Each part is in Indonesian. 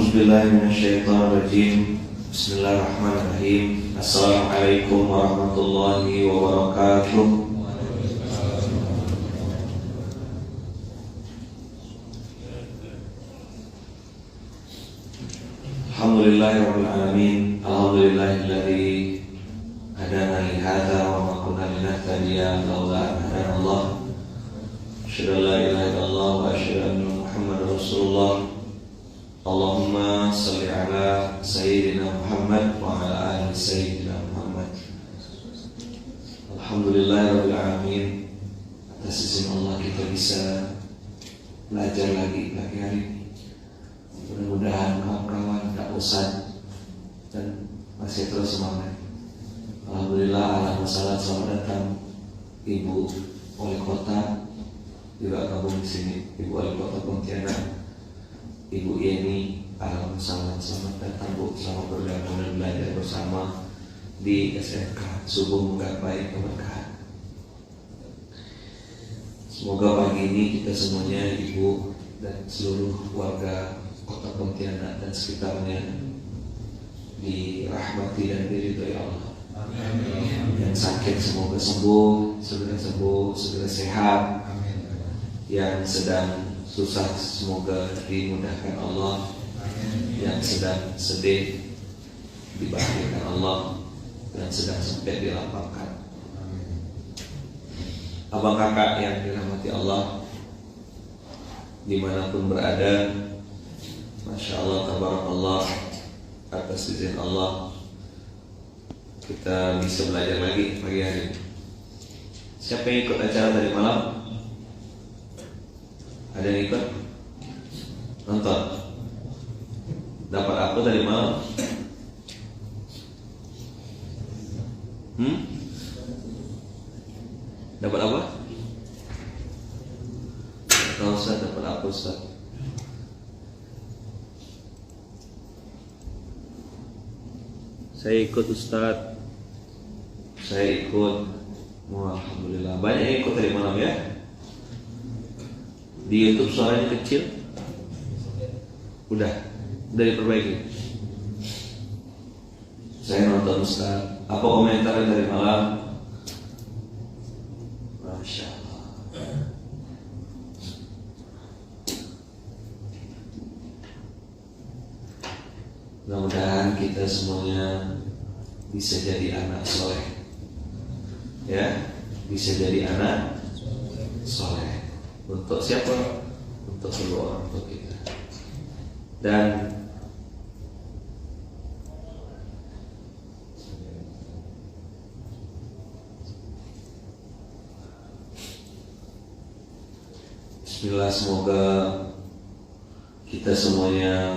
A'udzubillahiminasyaitonirrajim. Bismillahirrahmanirrahim. Assalamualaikum warahmatullahi wabarakatuh. Alhamdulillahirabbil alamin. Alhamdulillahilladzi hadana li hadza wa ma kunna linahtadiya laula an hadanallah. Asyhadu an la ilaha illallah wa asyhadu anna Muhammadar Rasulullah. Allahumma salli ala Sayyidina Muhammad wa ala ali Sayyidina Muhammad. Alhamdulillahirabbil alamin. Atas izin Allah kita bisa belajar lagi hari ini. Mudah-mudahan kawan-kawan tak bosan dan masih terus semangat. Alhamdulillah, alhamdulillah, selamat datang Ibu Wali Kota juga gabung di sini. Ibu Wali Kota Pontianak, Ibu Yeni, alhamdulillah, selamat datang Bu. Selamat bergabung dan belajar bersama di SMK Subuh Menggapai Keberkahan. Semoga pagi ini kita semuanya, Ibu dan seluruh warga Kota Pontianak dan sekitarnya dirahmati dan diridhoi Allah. Amin. Yang sakit semoga sembuh, segera sehat. Amin. Yang sedang susah semoga dimudahkan Allah. Amin. Yang sedang sedih dibahagiakan Allah, dan sedang sempit dilapangkan. Amin. Abang kakak yang dirahmati Allah, dimanapun berada, Masya Allah, tabarakallah, atas izin Allah kita bisa belajar lagi pagi hari ini. Siapa yang ikut acara tadi malam? Ada yang ikut? Nonton? Dapat apa tadi malam? Dapat apa? Tahu Ustaz, dapat apa Ustaz? Saya ikut Ustaz. Saya ikut. Alhamdulillah. Banyak yang ikut tadi malam ya. Di YouTube suaranya kecil. Udah diperbaiki. Saya nonton Ustaz. Apa komentarnya dari malam? Masya Allah. Mudah-mudahan kita semuanya bisa jadi anak soleh, ya, bisa jadi anak soleh. Untuk siapa? Untuk kedua orang tua kita. Dan bismillah, semoga kita semuanya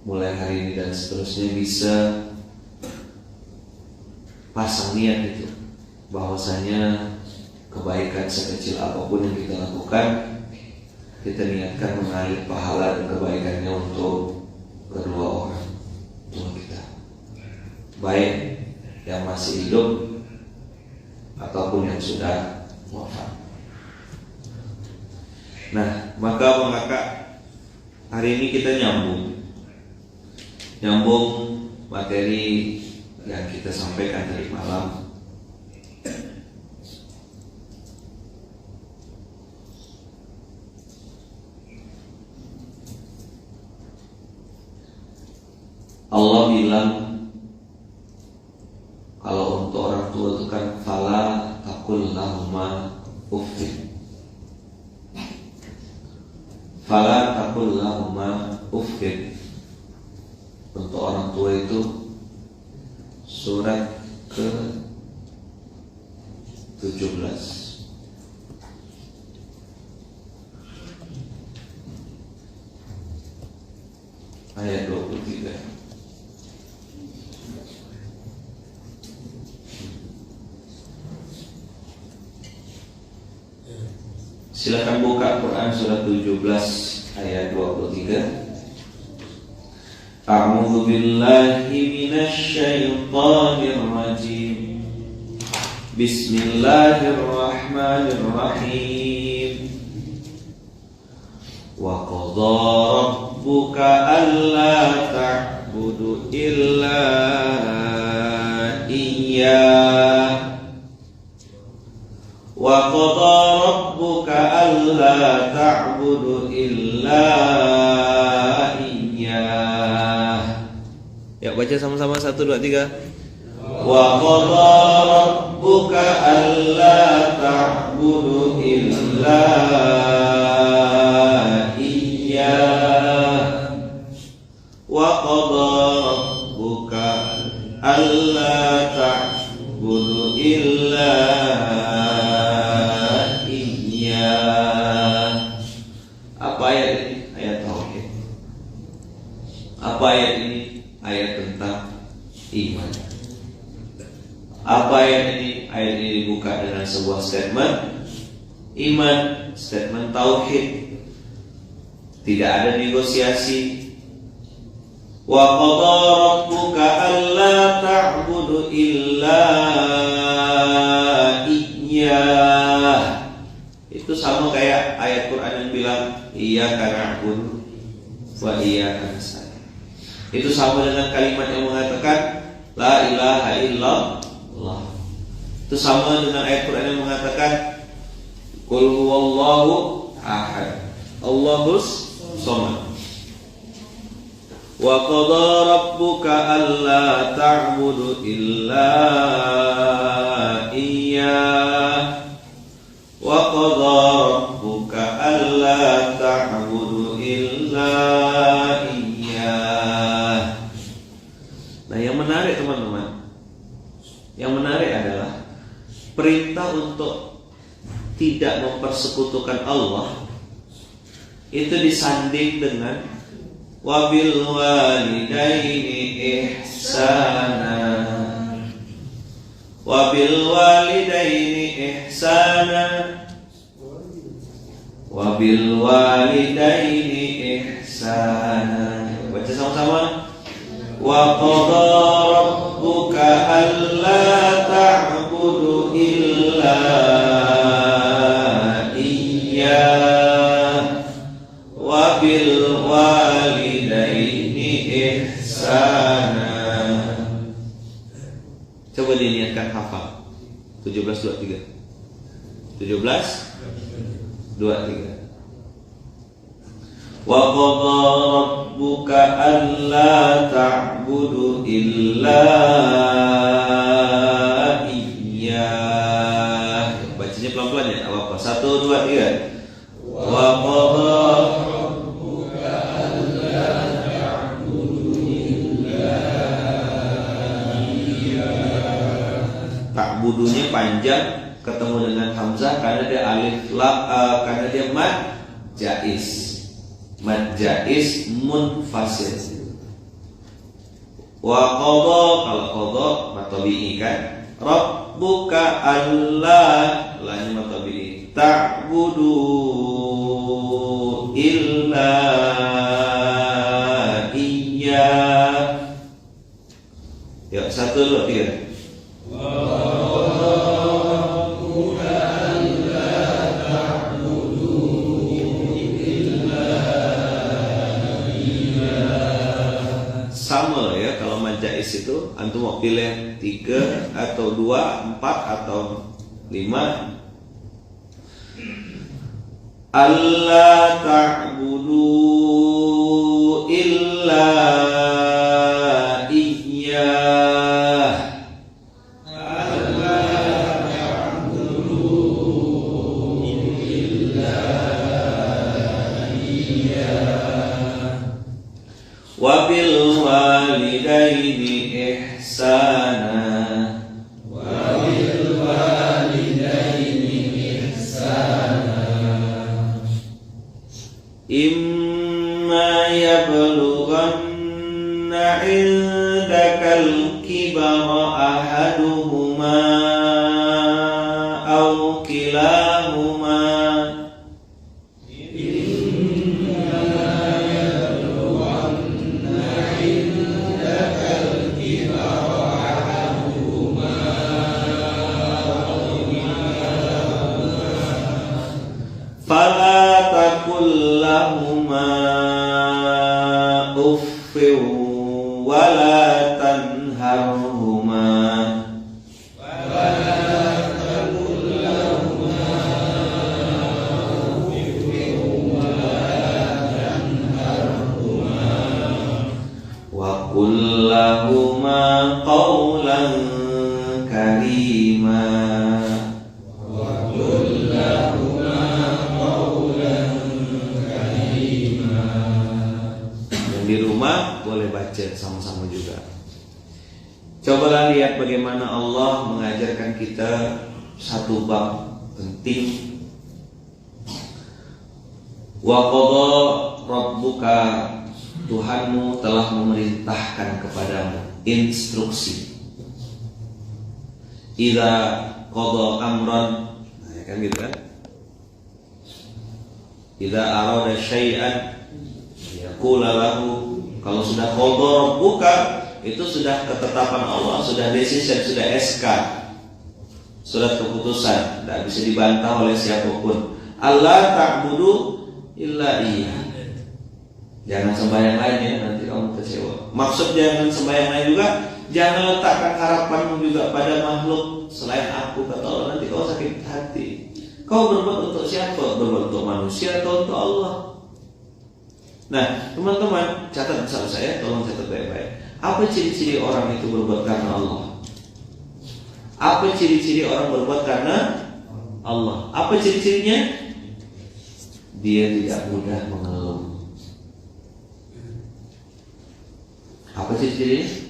mulai hari ini dan seterusnya bisa pasang niat itu, bahwasanya kebaikan sekecil apapun yang kita lakukan, kita niatkan mengalir pahala dan kebaikannya untuk kedua orang tua kita, baik yang masih hidup ataupun yang sudah wafat. Nah, maka kakak, hari ini kita nyambung materi yang kita sampaikan tadi malam. Allah bilang kalau untuk orang tua itu kan fala taqul lahuma uffin. Fala taqul lahuma uffin. Untuk orang tua itu surat ke-17 ayat 23. Silakan buka Quran surat 17 ayat 23. A'udzu billahi minasy syaithanir rajim. Bismillahirrahmanirrahim. Wa qadha rabbuka alla ta'budu illa iyyah wa qada rabbuka alla ta'budu illa iyyah. Ya, baca sama-sama 1 2 3. Wa qada rabbuka alla ta'budu illa iyyah wa qada rabbuka alla ta'budu illa iyyah. Apa ayat ini? Ayat tauhid. Apa ayat ini? Ayat tentang iman. Apa ayat ini? Ayat ini dibuka dengan sebuah statement iman, statement tauhid. Tidak ada negosiasi. Wa qada rabbuka alla ta'budu illa iyyah. Itu sama kayak ayat Quran yang bilang iyyaka na'budu wa iyyaka nasta'in. Itu sama dengan kalimat yang mengatakan la ilaha illallah. Itu sama dengan ayat Quran yang mengatakan qul huwallahu ahad, Allahus somad. Wa qada rabbuka alla ta'budu illa iyyah wa qada rabbuka alla ta'budu illa iyyah. Nah, yang menarik teman-teman, yang menarik adalah perintah untuk tidak mempersekutukan Allah itu disanding dengan wabil walidaini ihsana. Wabil walidaini ihsana. Wabil walidaini ihsana. Baca sama-sama. Wa qada rabbuka alla ta'budu illa iyyah wa bil walidaini ihsana. Coba diniatkan hafal. 17 23. 17 23. Wa qada rabbuka alla ta'budu illa iyyah. Bacanya pelan-pelan ya, apa-apa. 1 2 3. Wa qada rabbuka alla ta'budu illa iyyah. Ta'budunya panjang ketemu dengan hamzah karena dia alif karena dia mad jaiz. Mad jaiz munfasil. Wa qada, kalau qada matabi'i kan. Rabbuka Allah, lain matabi'i. Ta'budu illa iyyah. Yuk 1 2 3. Sama ya, kalau majais itu antum mau pilih 3 atau 2, 4 atau 5. Allah ta'budu illa iyyah. Allah ta'budu illa iyyah. Wa bil walidaini ihsana. Wa bil walidaini ihsana. Imma yablughanna 'indakal kibara ahaduhuma aw kilahuma. Fala taqul lahuma qawlan karima. Yang di rumah boleh baca sama-sama juga. Cobalah lihat bagaimana Allah mengajarkan kita satu bab penting. Wa qadha rabbuka, Tuhanmu telah memerintahkan kepadamu, instruksi. Idza qadha amran, nah, kan gitu kan? Idza arada syai'an yaqula lahu, kalau sudah qadha rabbuka itu sudah ketetapan Allah, sudah decision, sudah SK, surat keputusan, tidak bisa dibantah oleh siapapun. Allah ta'budu illa iya. Jangan sembahyang lain ya, nanti kamu kecewa. Maksud jangan sembahyang lain juga, jangan letakkan harapanmu juga pada makhluk selain aku, kata Allah, nanti kau sakit hati. Kau berbuat untuk siapa? Berbuat untuk manusia atau untuk Allah? Nah, teman-teman, catat bersama saya, tolong catat baik-baik. Apa ciri-ciri orang itu berbuat karena Allah? Apa ciri-ciri orang berbuat karena Allah? Apa ciri-cirinya? Dia tidak mudah mengeluh. Apa ciri-cirinya?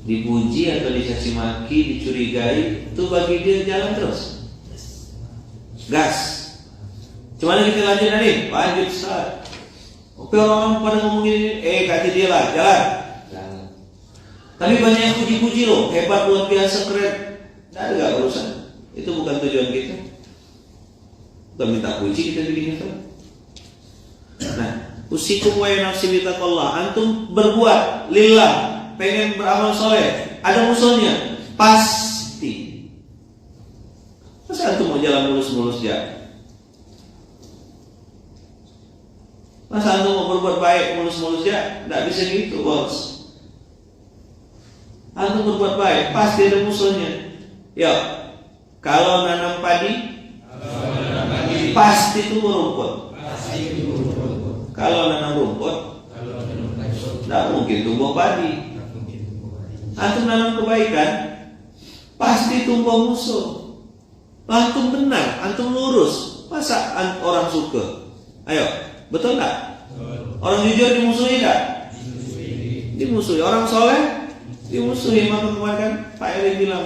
Dipuji atau dicaci maki, dicurigai, itu bagi dia jalan terus. Gas. Cuma kita lanjut nanti, lanjut Ustaz. Oke, orang pada ngomongin kata dia lah, jalan. Tapi banyak yang puji-puji loh, hebat, luar biasa, keren. Tidak ada urusan. Itu bukan tujuan kita. Bukan minta puji kita bikin itu. Nah, usikum wa nafsi bitaqallah. Antum berbuat lillah, pengen beramal soleh, ada musuhnya, pasti. Masa antum mau jalan mulus-mulus ya? Masa antum mau berbuat baik mulus-mulus ya? Tidak bisa gitu, bos. Antum berbuat baik, pasti ada musuhnya. Ya, kalau nanam padi, pasti tumbuh rumput. Kalau nanam rumput, tidak mungkin tumbuh padi. Antum nanam kebaikan, pasti tumbuh musuh. Antum benar, antum lurus, masa orang suka? Ayo, betul tak? Orang jujur dimusuhi tak? Dimusuhi. Orang soleh dimusuhi. Maka kemarin kan Pak Eri bilang,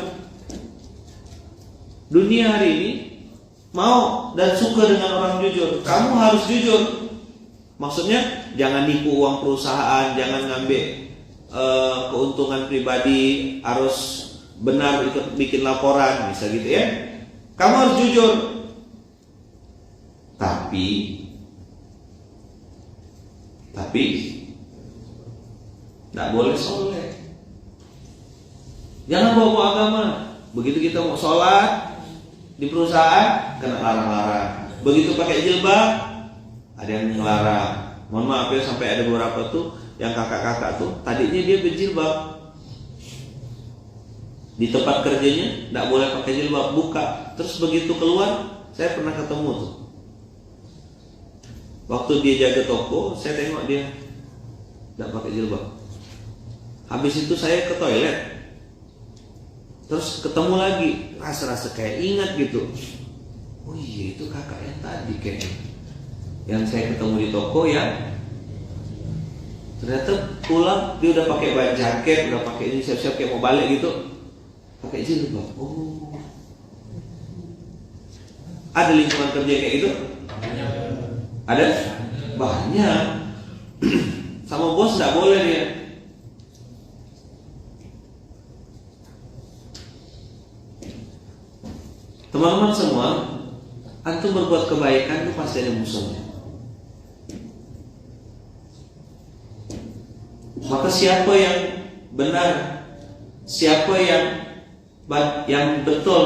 dunia hari ini mau dan suka dengan orang jujur. Kamu harus jujur. Maksudnya jangan nipu uang perusahaan, jangan ngambil keuntungan pribadi, harus benar ikut bikin laporan, bisa gitu ya. Kamu harus jujur. Tapi tidak boleh soleh. Jangan bawa agama. Begitu kita mau sholat di perusahaan, kena larang-larang. Begitu pakai jilbab, ada yang ngelarang. Mohon maaf ya, sampai ada beberapa tuh yang kakak-kakak tuh tadinya dia berjilbab, di tempat kerjanya tidak boleh pakai jilbab, buka. Terus begitu keluar, saya pernah ketemu tuh. Waktu dia jaga toko, saya tengok dia tidak pakai jilbab. Habis itu saya ke toilet, terus ketemu lagi, rasa-rasa kayak ingat gitu. Oh iya, itu kakak yang tadi kayaknya, yang saya ketemu di toko ya. Ternyata pulang dia udah pakai baju jaket, udah pakai ini, siap-siap kayak mau balik gitu, pakai jilbab. Oh, ada lingkungan kerja kayak gitu? Ada? Banyak. Sama bos nggak boleh dia. Teman-teman semua, antum berbuat kebaikan itu pasti ada musuhnya. Maka siapa yang benar, siapa yang betul,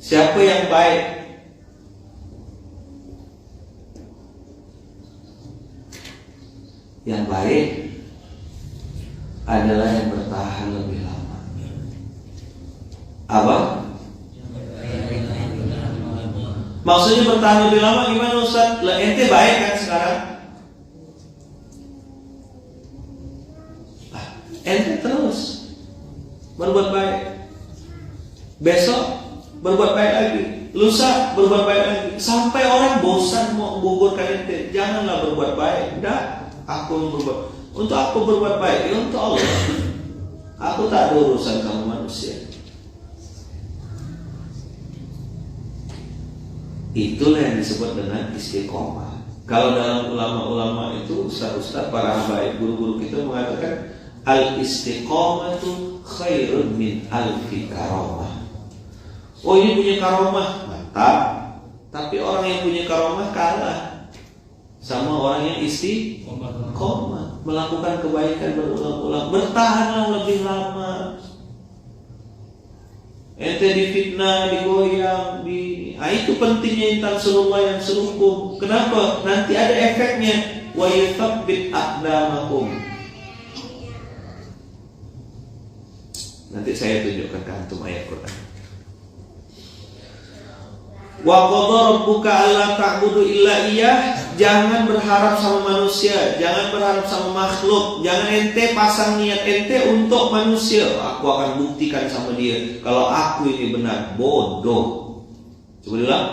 siapa yang baik, yang baik adalah yang bertahan lebih lama. Apa? Maksudnya bertahan lebih lama gimana Ustaz? Lah ente baik kan sekarang? ente terus berbuat baik. Besok berbuat baik lagi, lusa berbuat baik lagi, sampai orang bosan mau menggugurkan ente. Janganlah berbuat baik. Enggak, aku berbuat. Untuk aku berbuat baik, ya untuk Allah. Aku tak ada urusan sama manusia. Itulah yang disebut dengan istiqomah. Kalau dalam ulama-ulama itu, ustaz-ustaz, para habaib, guru-guru kita mengatakan al-istiqomatu khairun min alfi karomah. Oh, ini punya karomah, mantap. Tapi orang yang punya karomah kalah sama orang yang istiqomah, melakukan kebaikan berulang-ulang. Bertahanlah lebih lama. Ente difitnah, digoyang, itu pentingnya intan Rasulullah yang serukum. Kenapa? Nanti ada efeknya. Wa yuthabbit aqdamakum. Nanti saya tunjukkan ke antum ayat Quran. Wa qadha rabbuka alla ta'budu illa iyyah. Jangan berharap sama manusia, jangan berharap sama makhluk. Jangan ente pasang niat ente untuk manusia. Aku akan buktikan sama dia kalau aku ini benar. Bodoh. Coba bilang.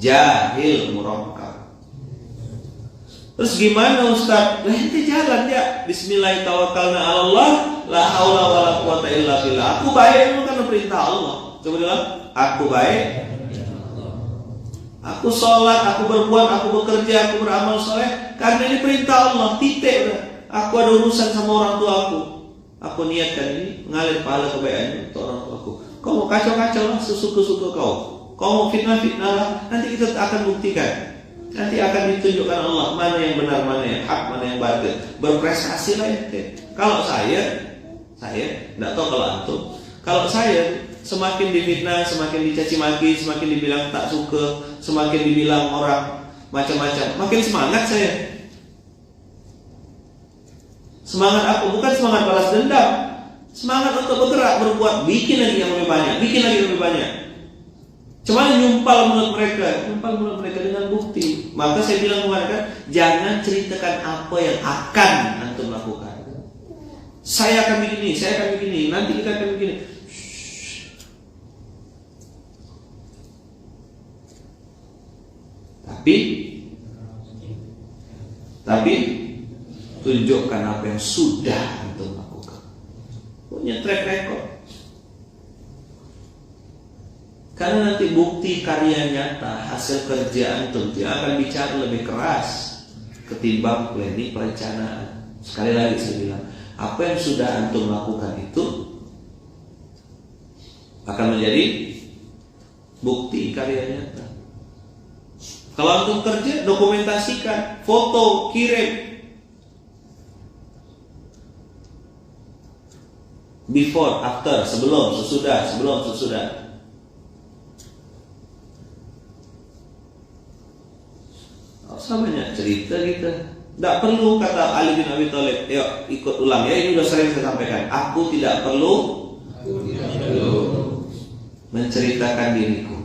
Jahil murakkab. Terus gimana Ustaz? Lah ente jalan ya. Bismillah tawakkalna 'ala Allah, la haula wala quwata illa billah. Aku baik itu karena perintah Allah. Coba bilang, aku baik. Aku sholat, aku berbuat, aku bekerja, aku beramal soleh karena ini perintah Allah. Titik udah. Aku ada urusan sama orang tua aku. Aku niatkan ini mengalir pahala kebaikan untuk orang tua aku. Kau mau kacau-kacau lah, sesuka-suka kau. Kau mau fitnah-fitnah lah. Nanti kita akan buktikan. Nanti akan ditunjukkan Allah mana yang benar, mana yang hak, mana yang batil. Berprestasi lah ente. Kalau saya tidak tahu kalau antum. Kalau saya semakin difitnah, semakin dicaci maki, semakin dibilang tak suka, semakin dibilang orang macam-macam, makin semangat saya. Semangat aku bukan semangat balas dendam, semangat untuk bergerak, berbuat, bikin lagi yang lebih banyak, bikin lagi lebih banyak. Cuma nyumpal mulut mereka dengan bukti. Maka saya bilang kepada mereka, jangan ceritakan apa yang akan antum lakukan. Saya akan begini, saya akan begini, nanti kita akan begini. Tapi tunjukkan apa yang sudah antum lakukan. Punya track record. Karena nanti bukti karya nyata, hasil kerja antum dia akan bicara lebih keras ketimbang planning perencanaan. Sekali lagi saya bilang, apa yang sudah antum lakukan itu akan menjadi bukti karya nyata. Kalau antum kerja, dokumentasikan, foto, kirim. Before, after, sebelum, sesudah. Sama banyak cerita kita. Tidak perlu kata Ali bin Abi Thalib, yuk ikut ulang ya, ini sudah sering saya sampaikan. Aku tidak perlu menceritakan diriku.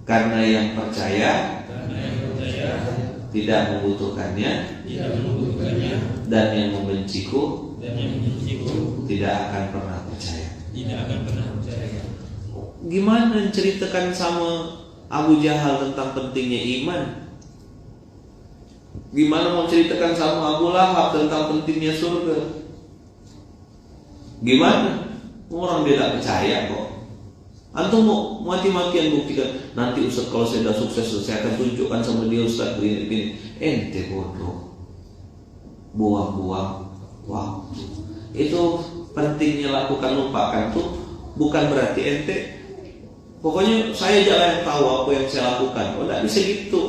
Karena yang percaya tidak membutuhkannya, dan yang membenciku tidak akan pernah percaya. Gimana menceritakan sama Abu Jahal tentang pentingnya iman? Gimana mau ceritakan sama Abu Lahab tentang pentingnya surga? Gimana? Orang dia tak percaya kok. Antum mau mati-matian buktikan. Nanti Ustaz kalau saya sudah sukses, saya akan tunjukkan sama dia Ustaz begini. Ente bodoh. Buang-buang waktu. Itu pentingnya lakukan, lupakan tuh bukan berarti ente pokoknya saya jalan yang tahu apa yang saya lakukan. Oh, tidak bisa gitu.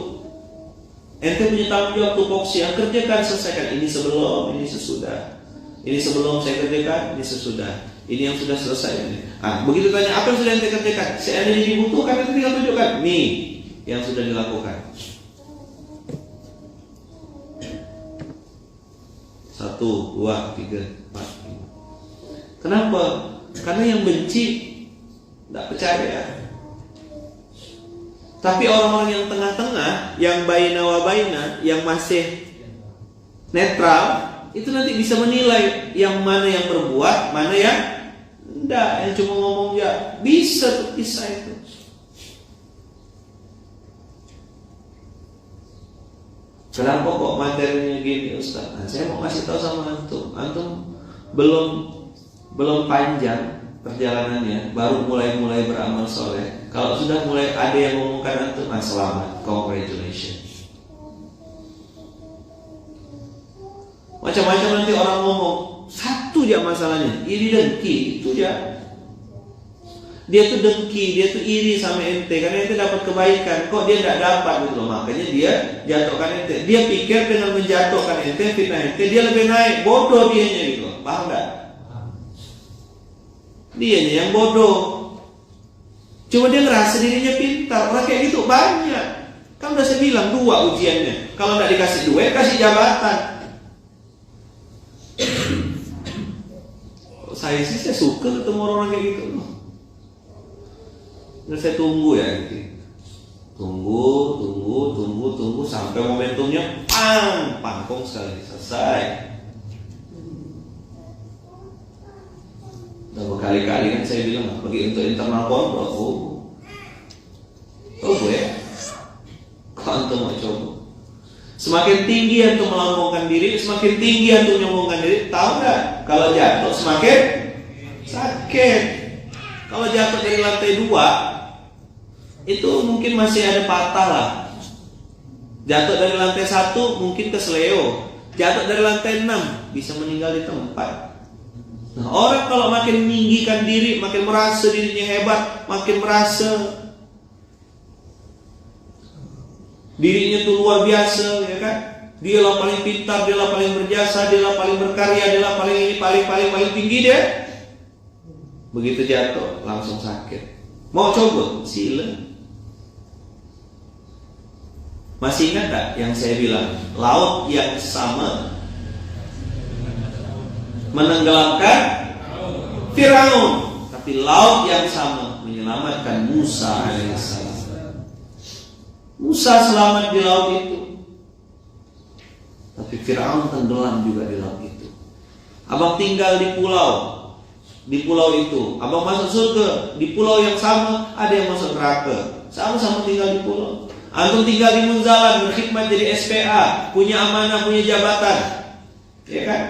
Ente punya tanggung jawab tupoksi yang kerjakan, selesaikan. Ini sebelum, ini sesudah. Ini sebelum saya kerjakan, ini sesudah. Ini yang sudah selesai. Begitu tanya apa yang sudah ente kerjakan, saya ada dibutuhkan, ente tinggal tunjukkan. Nih yang sudah dilakukan. 1, 2, 3, 4. Kenapa? Karena yang benci tidak percaya. Tapi orang-orang yang tengah-tengah, yang baina wa baina, yang masih netral, itu nanti bisa menilai yang mana yang berbuat, mana yang enggak, yang cuma ngomong ya bisa tuh kisah itu. Kenapa kok materinya gini Ustaz? Nah, saya mau kasih tahu sama antum belum panjang perjalanannya, baru mulai beramal soleh. Kalau sudah mulai ada yang ngomongkan antum, selamat, congratulations. Macam-macam nanti orang ngomong, satu aja masalahnya, iri dengki, itu aja. Dia tuh dengki, dia tuh iri sama ente karena ente dapat kebaikan, kok dia tidak dapat gitu loh. Makanya dia jatuhkan ente. Dia pikir dengan menjatuhkan ente, fitnah ente, dia lebih naik. Bodoh dianya gitu loh. Paham enggak? Dianya yang bodoh. Cuma dia ngerasa dirinya pintar. Orang kayak gitu banyak. Kan udah saya bilang 2 ujiannya. Kalau nggak dikasih duit, kasih jabatan. Saya suka ketemu orang kayak gitu loh. Nah, saya tunggu ya gitu. Tunggu sampai momentumnya pangkong sekali selesai. Udah berkali-kali kan saya bilang bagi untuk internal kontrol. Gue kok antum mau coba. Semakin tinggi antum melambungkan diri, semakin tinggi antum nyombongkan diri. Tahu nggak? Kalau jatuh semakin sakit. Kalau jatuh dari lantai 2 itu mungkin masih ada patah lah. Jatuh dari lantai 1 mungkin kesleo. Jatuh dari lantai 6 bisa meninggal di tempat. Nah, orang kalau makin meninggikan diri, makin merasa dirinya hebat, makin merasa dirinya tuh luar biasa, ya kan? Dia lah paling pintar, dia lah paling berjasa, dia lah paling berkarya, dia lah paling ini, paling tinggi dia. Begitu jatuh langsung sakit. Mau coba? Sila. Masih ingat tak yang saya bilang? Laut yang sama menenggelamkan Firaun, tapi laut yang sama menyelamatkan Musa alaihissalam. Musa selamat di laut itu, tapi Firaun tenggelam juga di laut itu. Abang tinggal di pulau itu. Abang masuk surga di pulau yang sama, ada yang masuk neraka. Sama-sama tinggal di pulau. Antum tinggal di Munzalan, berkhidmat jadi SPA, punya amanah, punya jabatan, ya kan?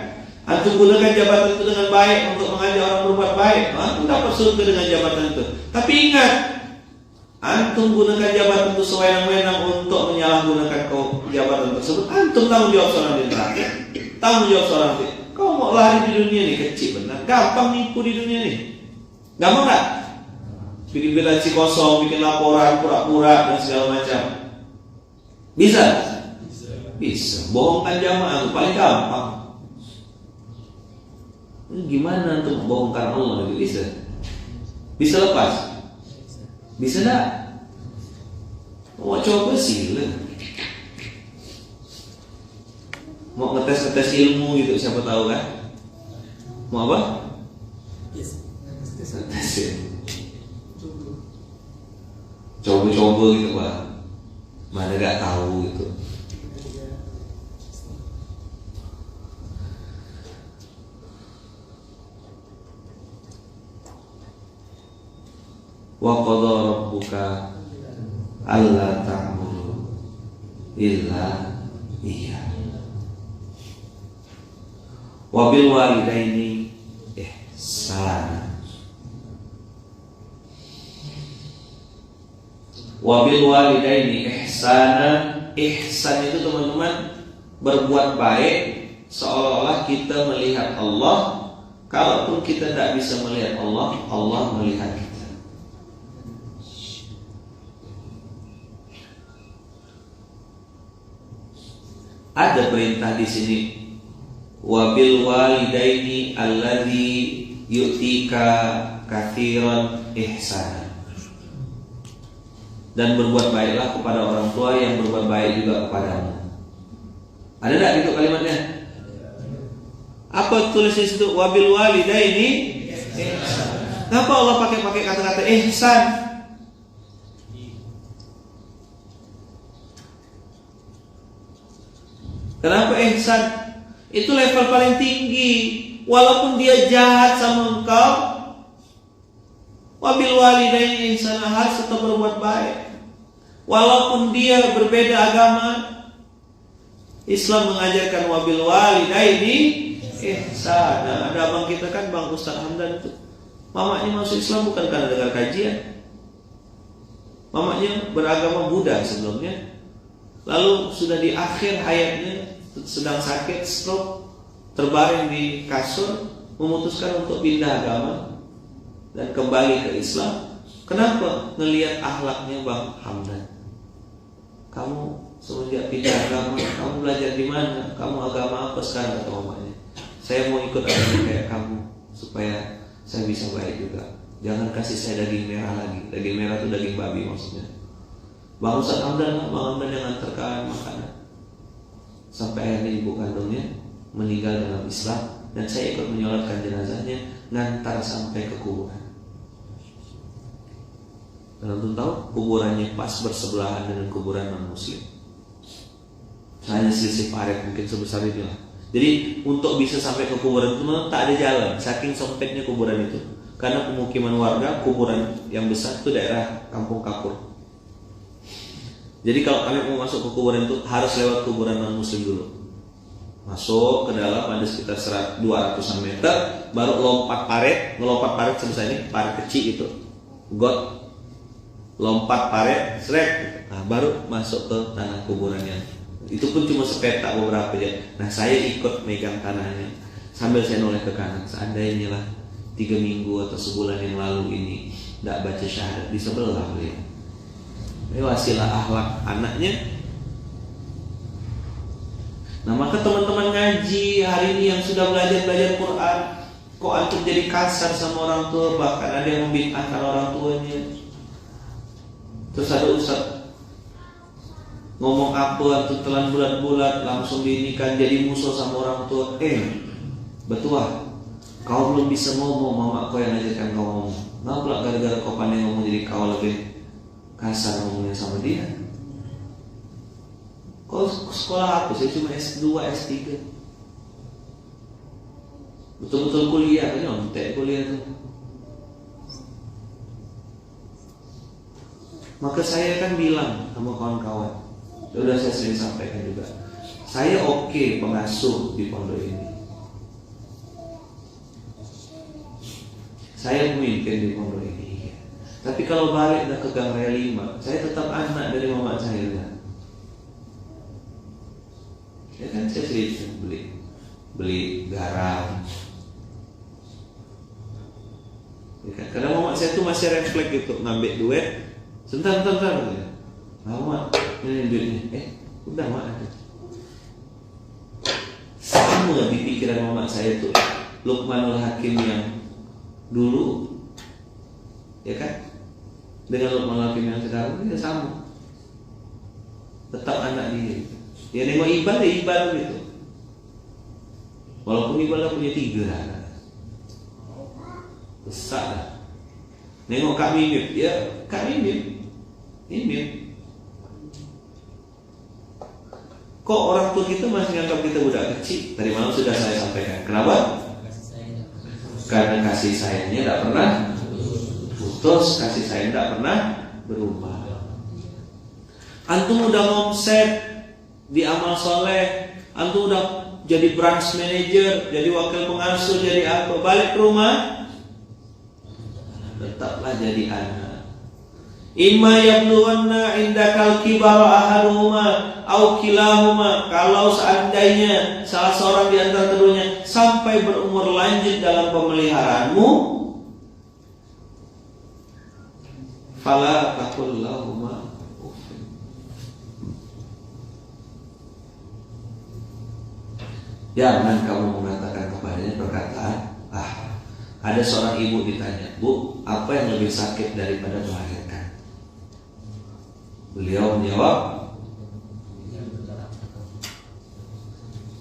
Antum gunakan jabatan itu dengan baik untuk mengajak orang berbuat baik, antum dapat surga dengan jabatan itu. Tapi ingat, antum gunakan jabatan itu sewenang-wenang untuk menyalahgunakan jabatan tersebut, antum tanggung jawab seorang di neraka, tanggung jawab seorang di. Kau mau lari di dunia ini kecil benar, gampang nipu di dunia ini, gampang nggak? Bikin bilansi kosong, bikin laporan pura-pura dan segala macam. Bisa? Bisa. Bohongkan jamaah itu paling gampang. Gimana untuk bohongkan Allah itu bisa? Bisa lepas? Bisa enggak? Mau coba sila. Mau ngetes ilmu gitu, siapa tahu kan? Mau apa? Tes ya. Coba-coba gitu Pak. Mana gak tahu gitu. Wa qadha rabbuka alla ta'budu illa iyyah wa bil walidaini ihsana. Wabil walidaini ihsana. Ihsan itu teman-teman berbuat baik seolah-olah kita melihat Allah. Kalaupun kita tidak bisa melihat Allah, Allah melihat kita. Ada perintah di sini. Wabil walidaini alladzi yu'tika katsiran ihsana. Dan berbuat baiklah kepada orang tua yang berbuat baik juga kepadamu. Ada tak itu kalimatnya? Apa tulis di situ? Wabil walidaini ihsan. Kenapa Allah pakai kata-kata ihsan? Kenapa ihsan? Itu level paling tinggi. Walaupun dia jahat sama engkau, wabil walidaini ihsana, harus tetap berbuat baik. Walaupun dia berbeda agama, Islam mengajarkan wabil walidaini ihsana. Ada abang kita kan, Bang Ustaz Hamdan itu, mamanya masuk Islam bukan karena dengar kajian. Mamanya beragama Buddha sebelumnya. Lalu sudah di akhir hayatnya, sedang sakit stroke, terbaring di kasur, memutuskan untuk pindah agama dan kembali ke Islam. Kenapa? Ngelihat akhlaknya Bang Hamdan. Kamu semenjak pindah agama, kamu belajar di mana? Kamu agama apa sekarang? Kata mamanya. Saya mau ikut agama kayak kamu supaya saya bisa baik juga. Jangan kasih saya daging merah lagi. Daging merah itu daging babi maksudnya. Bang Ustaz Hamdan, Bang Hamdan yang antarkan makanan. Sampai akhirnya ibu kandungnya meninggal dalam Islam, dan saya ikut menyolatkan jenazahnya, ngantar sampai ke kuburan. Dan untuk tahu kuburannya pas bersebelahan dengan kuburan non muslim. Hanya selisih paret mungkin sebesar ini lah. Jadi untuk bisa sampai ke kuburan itu tak ada jalan, saking sempitnya kuburan itu. Karena pemukiman warga, kuburan yang besar itu daerah Kampung Kapur. Jadi kalau kalian mau masuk ke kuburan itu harus lewat kuburan non muslim dulu. Masuk ke dalam, ada sekitar 200 meter, baru lompat paret, ngelompat paret sebesar ini, paret kecil itu, got, lompat paret, srek, nah baru masuk ke tanah kuburannya. Itu pun cuma sepetak beberapa ya. Nah saya ikut megang tanahnya sambil saya noleh ke kanan. Seandainya lah 3 minggu atau sebulan yang lalu ini tidak baca syahadat di sebelah beliau. Ini wasilah akhlak anaknya. Nah maka teman-teman ngaji hari ini yang sudah belajar Quran, kok antum jadi kasar sama orang tua, bahkan ada yang membid'ahkan orang tuanya. Terus ada ustaz ngomong apa antum telan bulat-bulat langsung diinikan jadi musuh sama orang tua. Betul, kau belum bisa ngomong, mama kau yang ajarkan kau ngomong. Nah pula gara-gara kau pandai ngomong jadi kau lebih kasar ngomongnya sama dia. Kau sekolah apa? Saya cuma S2, S3. Betul-betul kuliah, kan nyontek kuliah tuh. Maka saya kan bilang sama kawan-kawan, sudah saya sering sampaikan juga, saya oke pengasuh di pondok ini, saya pemimpin di pondok ini. Tapi kalau balik dan ke Gang Raya 5, saya tetap anak dari mama saya kan? Ya kan saya sering beli garam. Ya kan? Karena mama saya tuh masih refleks gitu, ngambil duit, sebentar ya. Mama, ini duitnya. Udah mak ada. Sama di pikiran mama saya tuh Luqmanul Hakim yang dulu, ya kan? Dengan Luqmanul Hakim yang sekarang itu sama. Tetap anak dia. Ya nengok Iqbal gitu. Walaupun Iqbal punya 3 anak, besar lah. Nengok Kak Mimip, ya Kak Mimip. Kok orang tua kita masih nganggap kita budak kecil? Tadi malam sudah saya sampaikan. Kenapa? Karena kasih sayangnya tidak pernah putus, kasih sayang tidak pernah berubah. Antum udah ngomset di amal soleh, antum udah jadi branch manager, jadi wakil pengasuh, jadi apa? Balik ke rumah, tetaplah jadi anak. Imma yablughanna indakal kibara ahaduhuma au kilahuma. Kalau seandainya salah seorang di antara keduanya sampai berumur lanjut dalam pemeliharaanmu, fala taqul lahuma uffin. Jangan kamu mengatakan kepadanya perkataan Ada seorang ibu ditanya, Bu, apa yang lebih sakit daripada melahirkan? Beliau menjawab,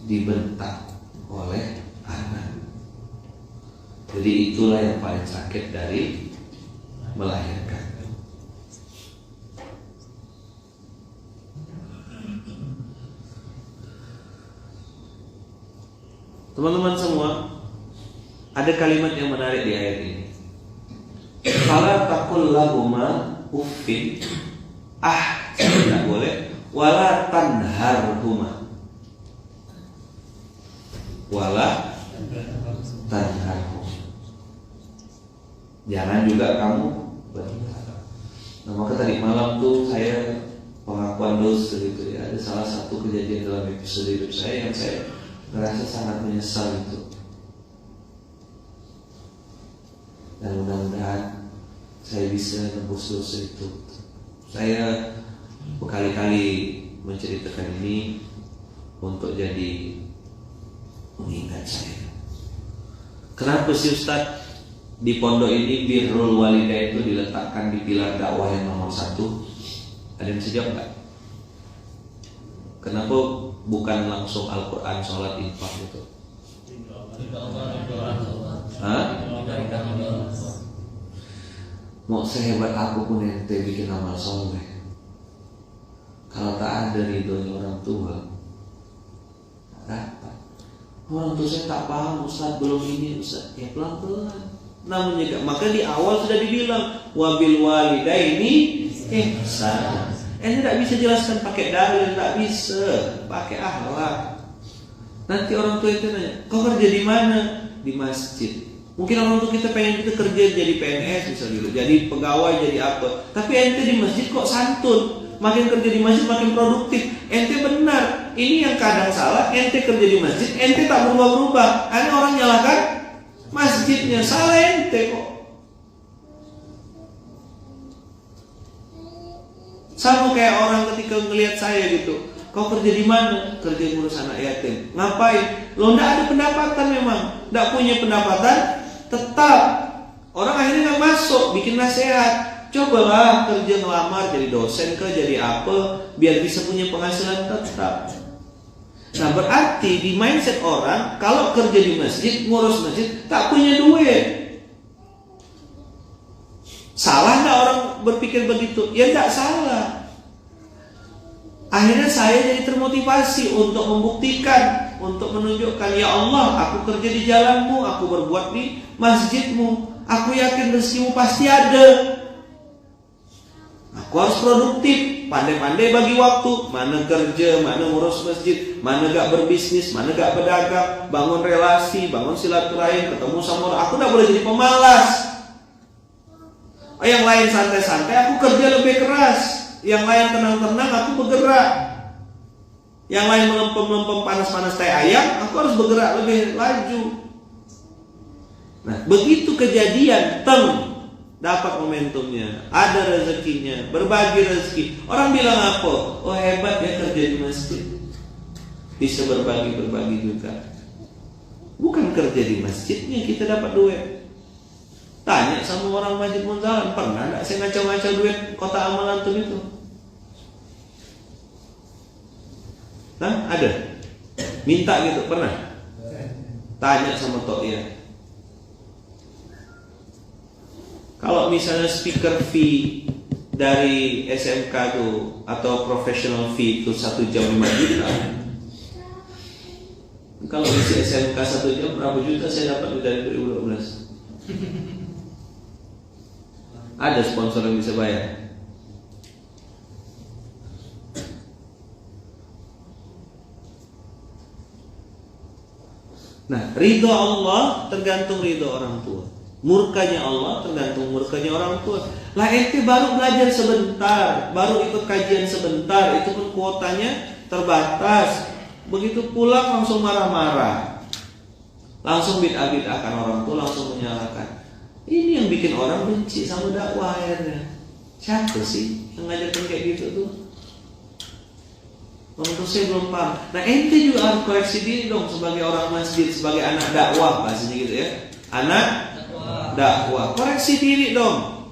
dibentak oleh anak. Jadi itulah yang paling sakit dari melahirkan. Teman-teman semua, ada kalimat yang menarik di ayat ini. Fala taqul lahuma uffin. Tidak boleh. Wala tanharhuma. Wala tanharhuma. Jangan juga kamu berkata. Nah, maka tadi malam tuh saya pengakuan dosa gitu ya. Ada salah satu kejadian dalam episode hidup saya yang saya merasa sangat menyesal itu. Dan mudah-mudahan saya bisa nebus dosa itu. Saya berkali-kali menceritakan ini untuk jadi mengingat saya. Kenapa sih Ustaz di pondok ini birrul walidain itu diletakkan di pilar dakwah yang nomor 1? Ada yang bisa jawab nggak? Kenapa bukan langsung Al-Quran, sholat, infak gitu? Mau sehebat apapun ente bikin amal soleh, kalau tak ada ridhonya orang tua, dapat. Orang tua saya tak paham Ustaz, belum ini Ustaz. Ya pelan-pelan. Namun juga, maka di awal sudah dibilang wabil walidaini ihsan. Tidak bisa jelaskan pakai dalil, tidak bisa pakai akhlak. Nanti orang tua itu nanya, kau kerja di mana? Di masjid. Mungkin orang tua kita pengen kita kerja jadi PNS misalnya, jadi pegawai, jadi apa. Tapi ente di masjid kok santun. Makin kerja di masjid makin produktif. Ente benar. Ini yang kadang salah. Ente kerja di masjid, ente tak berubah-ubah. Ada orang nyalakan masjidnya, salah ente kok. Sama kayak orang ketika ngelihat saya gitu, kau kerja di mana? Kerja ngurus anak yatim. Ngapain? Lo ndak ada pendapatan memang, ndak punya pendapatan tetap. Orang akhirnya nggak masuk, bikin nasihat. Cobalah kerja ngelamar jadi dosen ke, jadi apa, biar bisa punya penghasilan tetap. Nah berarti di mindset orang, kalau kerja di masjid, ngurus masjid, tak punya duit. Salah nggak orang berpikir begitu? Ya nggak salah. Akhirnya saya jadi termotivasi untuk membuktikan, untuk menunjukkan, ya Allah, aku kerja di jalanmu, aku berbuat di masjidmu, aku yakin rezekimu pasti ada. Aku harus produktif, pandai-pandai bagi waktu, mana kerja, mana ngurus masjid, mana gak berbisnis, mana gak berdagang, bangun relasi, bangun silaturahim, ketemu sama orang. Aku gak boleh jadi pemalas. Yang lain santai-santai, aku kerja lebih keras. Yang lain tenang-tenang, aku bergerak. Yang lain melempem-lempem panas-panas teh ayam, aku harus bergerak lebih laju. Nah, begitu kejadian, dapat momentumnya, ada rezekinya, berbagi rezeki. Orang bilang apa? Oh hebat ya kerja di masjid, bisa berbagi juga. Bukan kerja di masjidnya kita dapat duit. Tanya sama orang Masjid Munzalan, pernah nggak saya ngacau-ngacau duit kota amal antum itu? Nah ada, minta gitu pernah? Tanya sama To'ya. Kalau misalnya speaker fee dari SMK tuh atau professional fee itu 1 jam 5 juta. Kalau isi SMK 1 jam berapa juta saya dapat dari 2012? Ada sponsor yang bisa bayar. Nah, ridho Allah tergantung ridho orang tua. Murkanya Allah tergantung murkanya orang tua. Lah ente baru belajar sebentar, baru ikut kajian sebentar, itu pun kuotanya terbatas. Begitu pulang langsung marah-marah, langsung bid'ah-bid'ahkan orang tua, langsung menyalahkan. Ini yang bikin orang benci sama dakwah akhirnya. Siapa sih yang ngajarin kayak gitu tuh? Untuk saya belum paham. Nah ente juga harus koreksi diri dong sebagai orang masjid, sebagai anak dakwah bahasanya gitu ya. Anak dakwah, koreksi diri dong.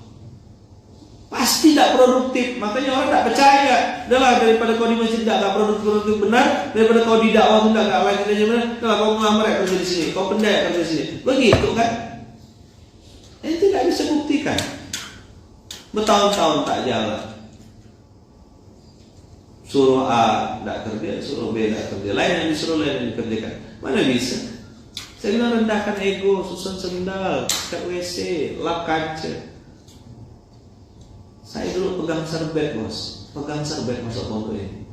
Pasti tidak produktif, makanya orang tidak percaya. Udahlah, daripada kau di masjid tidak produktif benar, daripada kau di dakwah pun tidak lain kerja benar, udahlah kau ngelamar ya kerja di sini, kau pendek kerja di sini. Begitu kan? Ente tidak bisa buktikan. Bertahun-tahun tak jalan. Suruh A tidak kerja, suruh B tidak kerja, lain yang disuruh lain yang dikerjakan. Mana bisa? Saya bilang rendahkan ego, susun sendal, sikat WC, lap kaca. Saya dulu pegang serbet bos, pegang serbet masuk pondok ini.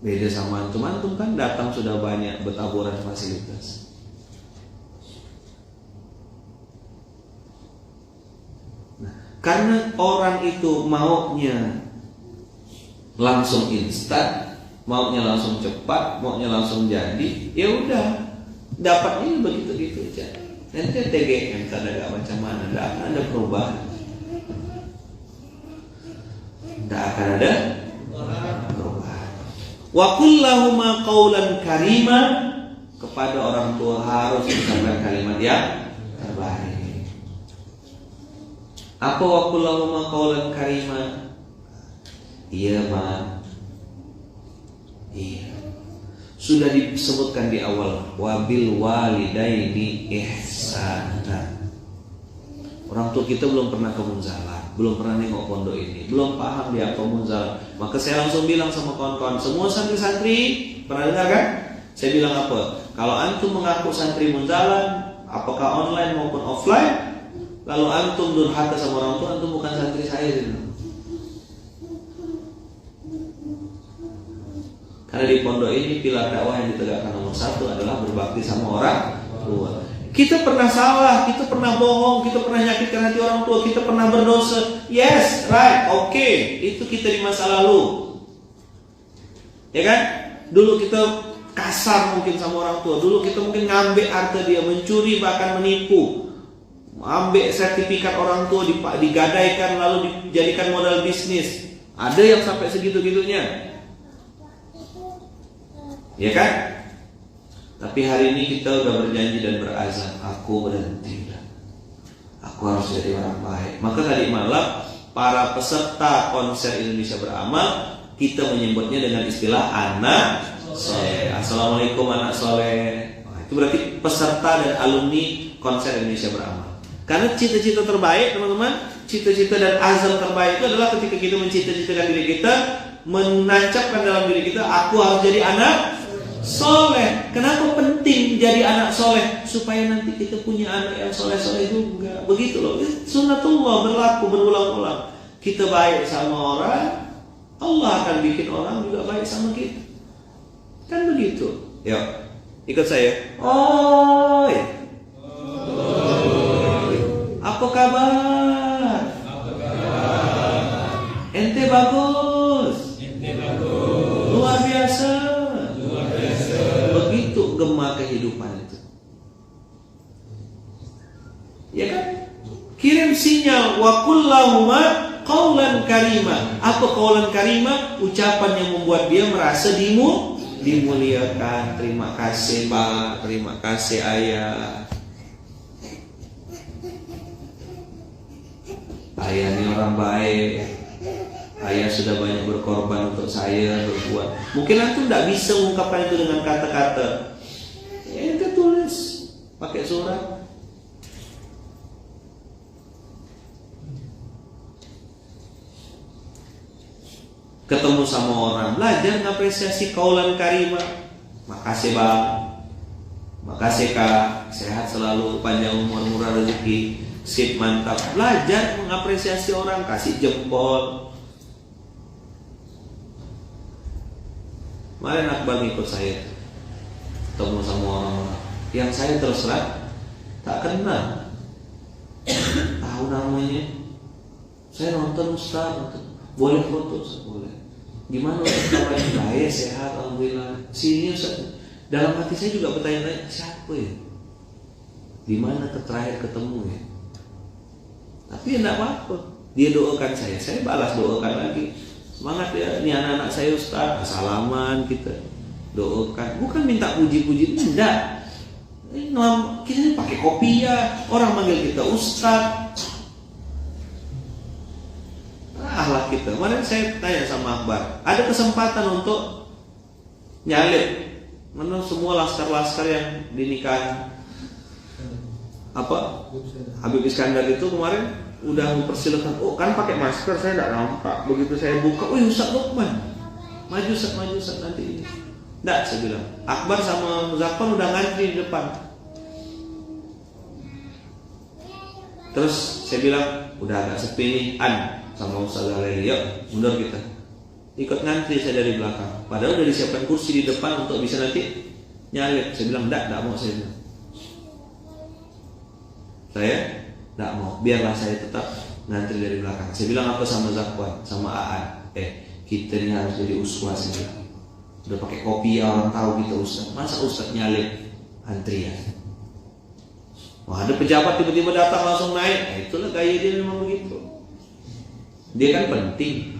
Beda sama antum kan datang sudah banyak bertaburan fasilitas. Nah, karena orang itu maunya langsung instan, maunya langsung cepat, maunya langsung jadi, ya udah dapatnya begitu-gitu aja. Nanti TGM tak ada macam mana, tidak akan ada perubahan, tidak akan ada perubahan. Wa kullahuma qaulan karima, kepada orang tua harus mengucapkan kalimat yang terbaik. Apa wa kullahuma qaulan karima? Iya, Ma. Iya. Sudah disebutkan di awal, wabil walidaini ihsana. Orang tua kita belum pernah ke Munzalah, belum pernah nengok pondok ini, belum paham dia apa Munzalah. Maka saya langsung bilang sama kawan-kawan, semua santri-santri, pernah dengar kan? Saya bilang apa? Kalau antum mengaku santri Munzalah, apakah online maupun offline, lalu antum durhaka sama orang tua, antum bukan santri saya. Karena di pondok ini pilar dakwah yang ditegakkan nomor 1 adalah berbakti sama orang tua. Kita pernah salah, kita pernah bohong, kita pernah nyakitkan hati orang tua, kita pernah berdosa. Yes, right, oke. Itu kita di masa lalu. Ya kan? Dulu kita kasar mungkin sama orang tua. Dulu kita mungkin ngambil harta dia, mencuri bahkan menipu. Ambil sertifikat orang tua digadaikan lalu dijadikan modal bisnis. Ada yang sampai segitu-gitunya. Ya kan? Tapi hari ini kita udah berjanji dan berazam, aku berhenti. Aku harus jadi orang baik. Maka tadi malam para peserta konser Indonesia Beramal, kita menyebutnya dengan istilah anak soleh. Assalamualaikum anak soleh. Itu berarti peserta dan alumni konser Indonesia Beramal. Karena cita-cita terbaik teman-teman, cita-cita dan azam terbaik itu adalah ketika kita mencita-citakan diri kita, menancapkan dalam diri kita, aku harus jadi anak soleh. Kenapa penting jadi anak soleh? Supaya nanti kita punya anak yang soleh-soleh juga. Begitu loh, sunnatullah berlaku berulang-ulang. Kita baik sama orang, Allah akan bikin orang juga baik sama kita. Kan begitu. Yuk, ikut saya. Oi, apa kabar? Ente bagus. Luar biasa. Begitu gema kehidupan itu. Ya kan? Kirim sinyal wa kullahuma qaulan karima. Apa qaulan karima? Ucapan yang membuat dia merasa dimuliakan. Terima kasih Pak, terima kasih Ayah. Ayah ini orang baik. Ayah sudah banyak berkorban untuk saya, berbuat. Mungkin antum tidak bisa mengungkapkan itu dengan kata-kata. Ya, kita tulis pakai surat. Ketemu sama orang, belajar mengapresiasi kaulan karimah. Makasih Bang, makasih Kak, sehat selalu, panjang umur, murah rezeki, sip mantap. Belajar mengapresiasi orang, kasih jempol. Kemarin Akbar ngikut saya, ketemu sama orang-orang yang saya terus terang tak kenal, tahu namanya. Saya nonton Ustaz, boleh foto Ustaz? Boleh. Gimana Ustaz? Baik, sehat, alhamdulillah. Sini Ustaz. Dalam hati saya juga bertanya-tanya, siapa ya? Di mana terakhir ketemu ya? Tapi tidak apa-apa. Dia doakan saya balas doakan lagi. Semangat ya, ini anak-anak saya Ustaz. Salaman kita doakan. Bukan minta puji-puji, tidak. Kita pakai kopiah. Orang manggil kita Ustaz. Akhlak kita. Kemarin saya tanya sama Akbar, ada kesempatan untuk nyalip mana semua laskar-laskar yang dinikahi Habib Iskandar itu kemarin udah mempersilakan. Oh kan pakai masker, saya tidak nampak. Begitu saya buka, Ustaz Lukman. Maju Ustaz nanti ini. Enggak, saya bilang. Akbar sama Zakwan udah ngantri di depan. Terus saya bilang, udah agak sepi nih, sama Ustaz Zalaili, yuk mundur kita. Ikut ngantri saya dari belakang. Padahal udah disiapkan kursi di depan untuk bisa nanti nyalip. Saya bilang, enggak mau saya bilang. Saya enggak mau, biarlah saya tetap ngantri dari belakang. Saya bilang apa sama Zakwan, sama Aan, kita ini harus jadi uswah sih. Udah pakai kopi orang tahu kita Ustaz. Masa Ustaz nyalip antrian? Wah, ada pejabat tiba-tiba datang langsung naik. Itulah gaya dia memang begitu. Dia kan penting.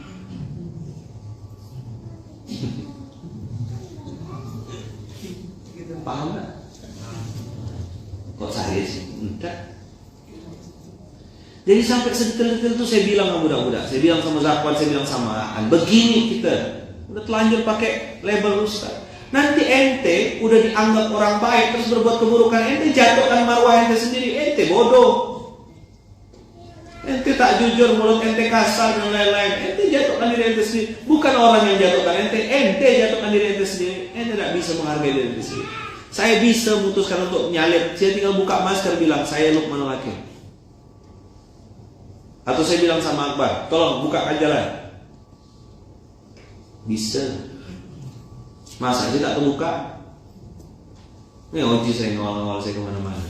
Paham nggak? Kok saya sih? Enggak. Jadi sampai sedetail-detail itu saya bilang sama budak-budak, saya bilang sama Zakwan, saya bilang sama Aan, begini kita udah telanjur pakai label Ustaz. Nanti ente udah dianggap orang baik terus berbuat keburukan, ente jatuhkan marwah ente sendiri, ente bodoh. Ente tak jujur, mulut ente kasar dan lain-lain, ente jatuhkan diri ente sendiri. Bukan orang yang jatuhkan ente jatuhkan diri ente sendiri. Ente tidak bisa menghargai diri ente sendiri. Saya bisa memutuskan untuk menyalip, saya tinggal buka masker bilang saya Luqmanul Hakim. Atau saya bilang sama Akbar, tolong bukakan jalan. Bisa. Masa aja tak terbuka? Ini Oji saya ngawal-ngawal saya kemana-mana.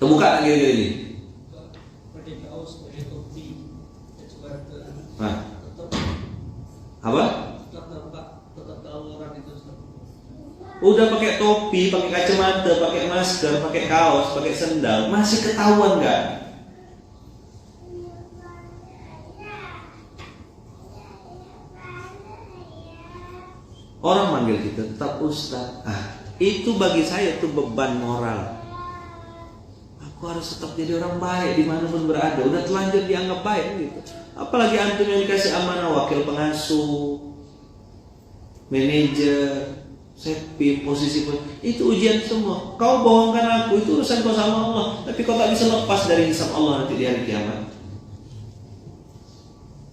Terbuka tak kira-kira ini? Nah. Apa? Udah pakai topi, pakai kacamata, pakai masker, pakai kaos, pakai sendal, masih ketahuan nggak? Orang manggil kita tetap Ustaz. Itu bagi saya itu beban moral. Aku harus tetap jadi orang baik dimanapun berada. Udah telanjur dianggap baik gitu. Apalagi antum yang dikasih amanah wakil pengasuh, manajer, sepi, posisi itu ujian semua. Kau bohongkan aku, itu urusan kau sama Allah. Tapi kau tak bisa lepas dari hisab Allah nanti di hari kiamat.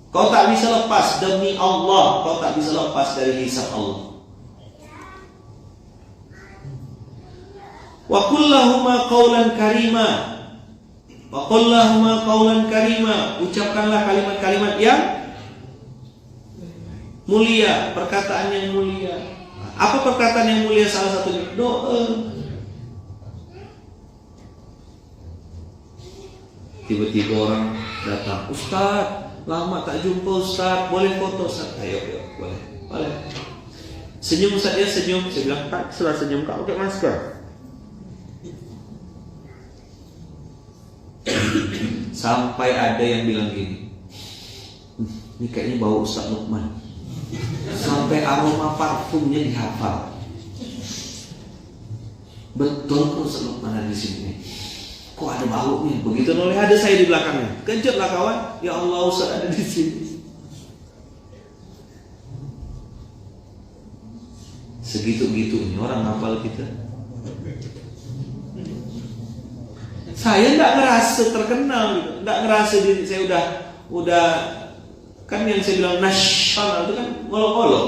Kau tak bisa lepas demi Allah, kau tak bisa lepas dari hisab Allah. Wa qul lahuma qawlan karima. Wa qul lahuma qawlan karima. Ucapkanlah kalimat-kalimat yang mulia, perkataan yang mulia. Apa perkataan yang mulia salah satunya? Doa. Tiba-tiba orang datang, Ustaz, lama tak jumpa Ustaz, boleh foto Ustaz? Ayo, boleh. Senyum Ustaz, ya senyum. Saya bilang, tak, setelah senyum kau pakai masker. Sampai ada yang bilang gini, ini kayaknya bau Ustaz Luqman. Sampai aroma parfumnya dihafal. Betul kok Ustaz Luqman ada di sini. Kok ada baunya? Begitu noleh ada saya di belakangnya. Kejutlah kawan. Ya Allah Ustaz ada di sini. Segitu-gitunya orang hafal kita. Saya tidak ngerasa terkenal gitu. Tidak ngerasa diri saya udah kan yang saya bilang nasional itu kan ngolok-ngolok.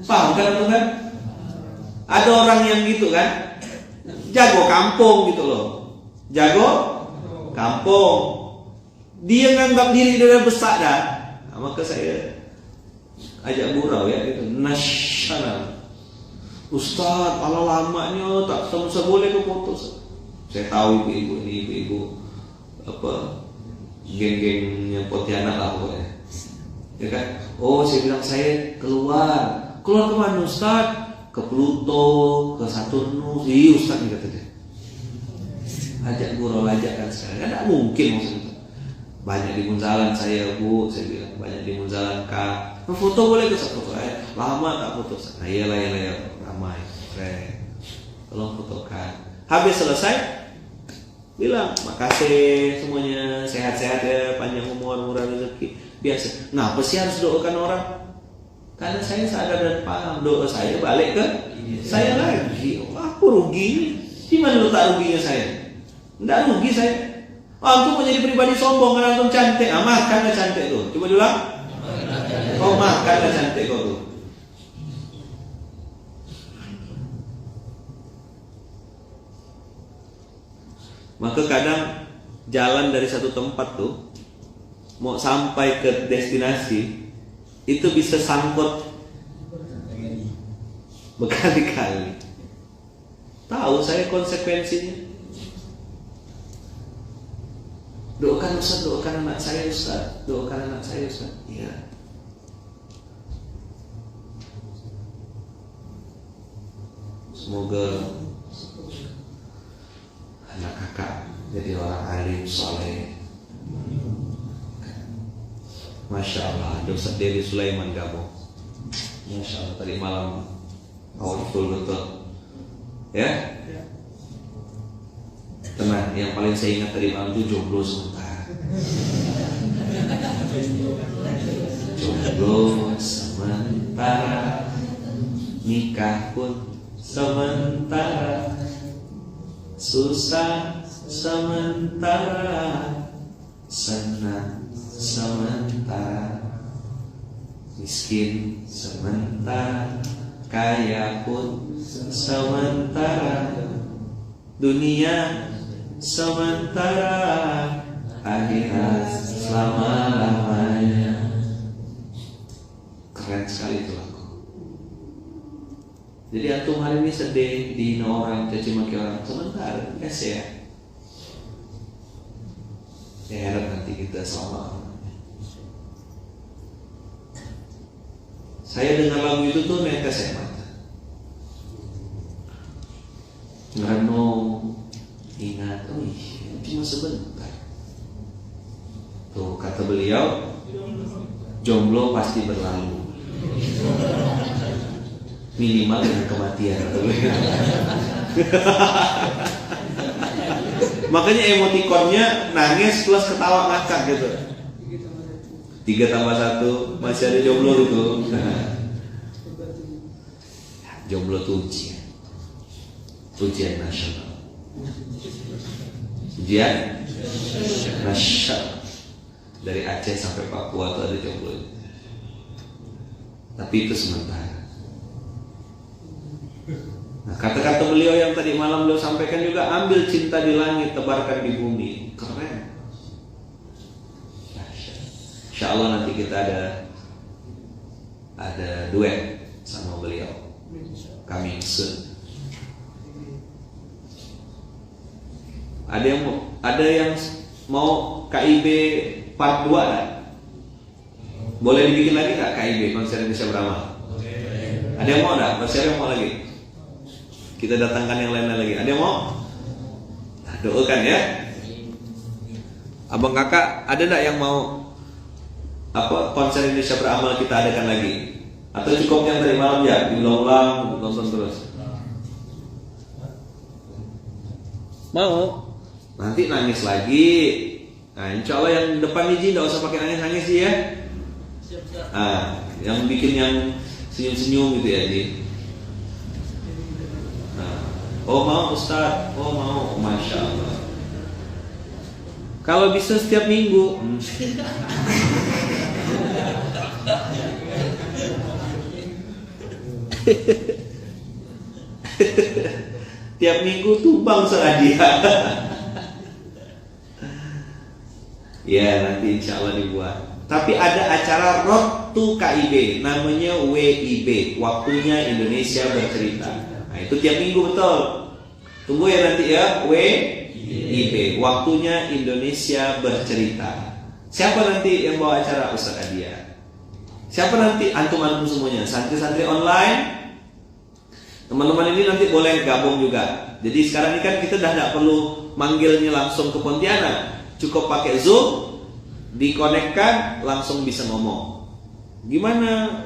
Paham kan itu kan? Ada orang yang gitu kan, jago kampung gitu loh. Jago kampung. Dia nganggap diri dia besar dah. Maka saya ajak gurau ya gitu. Nasional. Ustaz, ala lamanya tak sama boleh ke foto. Saya tahu ibu-ibu ini ibu-ibu apa geng-gengnya Pontianak lah pokoknya. Ya kan? Oh, saya bilang saya keluar ke mana Ustaz? Ke Pluto, ke Saturnus. Iya Ustaz nih kata dia. Ajak gurau ajak kan sekarang. Kan tidak mungkin maksudnya. Banyak di Munzalan saya Bu, saya bilang banyak di Munzalan Kak. Foto boleh ke foto saya. Lama tak foto. Nah, iyalah ramai. Tolong fotokan. Habis selesai bilang makasih semuanya, sehat-sehat ya, panjang umur, murah rezeki. Biasa. Ngapa sih harus doakan orang? Karena saya sadar dan paham doa saya balik ke saya lagi. Aku rugi. Di mana letak ruginya saya? Tidak rugi saya. Antum menjadi pribadi sombong karena antum cantik. Makanlah cantik tuh. Coba diulang. Kau makan lah cantik kau tuh. Maka kadang jalan dari satu tempat tuh mau sampai ke destinasi itu bisa sangkut berkali-kali. Tahu saya konsekuensinya. Doakan Ustaz, doakan anak saya Ustaz, doakan anak saya Ustaz. Iya. Semoga anak kakak jadi orang alim soleh. Masya Allah, ada Ustaz Dewi Sulaiman Gabung. Masya Allah, tadi malam powerful betul. Ya? Teman, yang paling saya ingat tadi malam itu jomblo sementara. Jomblo sementara, nikah pun sementara, susah sementara, senang sementara, miskin sementara, kaya pun sementara, dunia sementara, akhirat selama-lamanya. Keren sekali itu lagu. Jadi antum hari ini sedih, dihina orang, caci maki orang, sebentar, yes ya. Ya harap nanti kita selama. Saya dengar lagu itu tuh netes ya mata. Ngerenung, ingat, cuma sebentar. Tuh kata beliau, jomblo pasti berlalu. Minimal dengan kematian. Makanya emotikonnya nangis plus ketawa ngakak gitu. 3+1 masih ada jomblo itu. Jomblo tuh ujian nasional. Ujian nasional. Dari Aceh sampai Papua tuh ada jomblo. Tapi itu sementara. Nah, kata-kata beliau yang tadi malam beliau sampaikan juga, ambil cinta di langit, tebarkan di bumi. Keren. Insya Allah nanti kita ada duet sama beliau. Coming soon. Ada yang mau KIB part 2 kan? Boleh dibikin lagi nggak KIB konser Indonesia Beramal? Ada yang mau nggak? Konser yang mau lagi? Kita datangkan yang lain lagi. Ada yang mau? Nah, doakan ya. Abang kakak, ada nggak yang mau konser Indonesia Beramal kita adakan lagi? Atau cukup yang dari malam ya diulang-ulang, nonton terus? Mau? Nanti nangis lagi. Nah, insya Allah yang depan nih nggak usah pakai nangis-nangis sih ya. Nah, yang bikin yang senyum-senyum gitu ya Ji. Nah, oh mau Ustaz, oh mau, Masya Allah. Kalau bisa setiap minggu. Tiap minggu tumbang sehadiah. Ya nanti insya Allah dibuat. Tapi ada acara Road to KIB, namanya WIB, Waktunya Indonesia Bercerita. Nah itu tiap minggu betul. Tunggu ya nanti ya, WIB, Waktunya Indonesia Bercerita. Siapa nanti yang bawa acara? Ustaz Adia. Siapa nanti? Antum-antum semuanya, santri-santri online. Teman-teman ini nanti boleh gabung juga. Jadi sekarang ini kan kita dah tidak perlu manggilnya langsung ke Pontianak, cukup pakai Zoom, dikonekkan langsung bisa ngomong. Gimana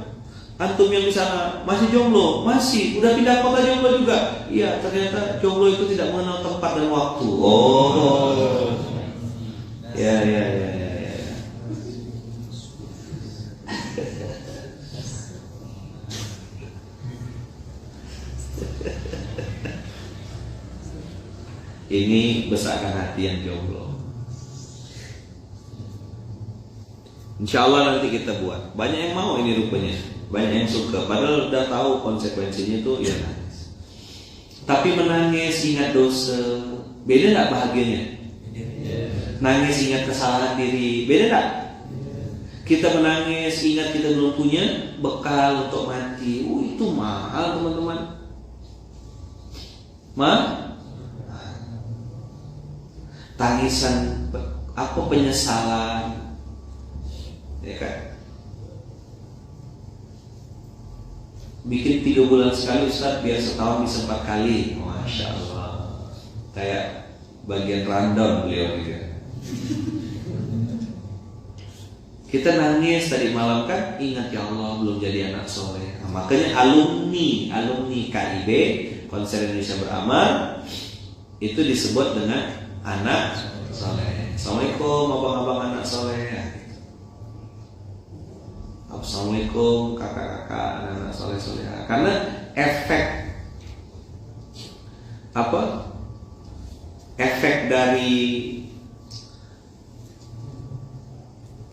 antum yang di sana masih jomblo? Masih, udah pindah kota jomblo juga? Iya, ternyata jomblo itu tidak mengenal tempat dan waktu. Oh, ya. Ini besarkan hati yang jomblo. Insya Allah nanti kita buat. Banyak yang mau ini rupanya, banyak yang suka. Padahal udah tahu konsekuensinya tuh ya nangis. Tapi menangis ingat dosa, beda nggak bahagianya? Nangis ingat kesalahan diri, beda nggak? Kita menangis ingat kita belum punya bekal untuk mati. Itu mahal teman-teman. Tangisan apa penyesalan, ya kan? Bikin 3 bulan sekali Ustaz, biar setahun bisa 4 kali. Masya Allah. Kayak bagian rundown beliau gitu. Kita nangis tadi malam kan, ingat ya Allah belum jadi anak soleh. Nah, makanya alumni KIB, Konser Indonesia Beramal, itu disebut dengan anak soleh. Assalamualaikum abang-abang anak soleh. Assalamualaikum kakak-kakak anak soleh-soleh. Karena efek dari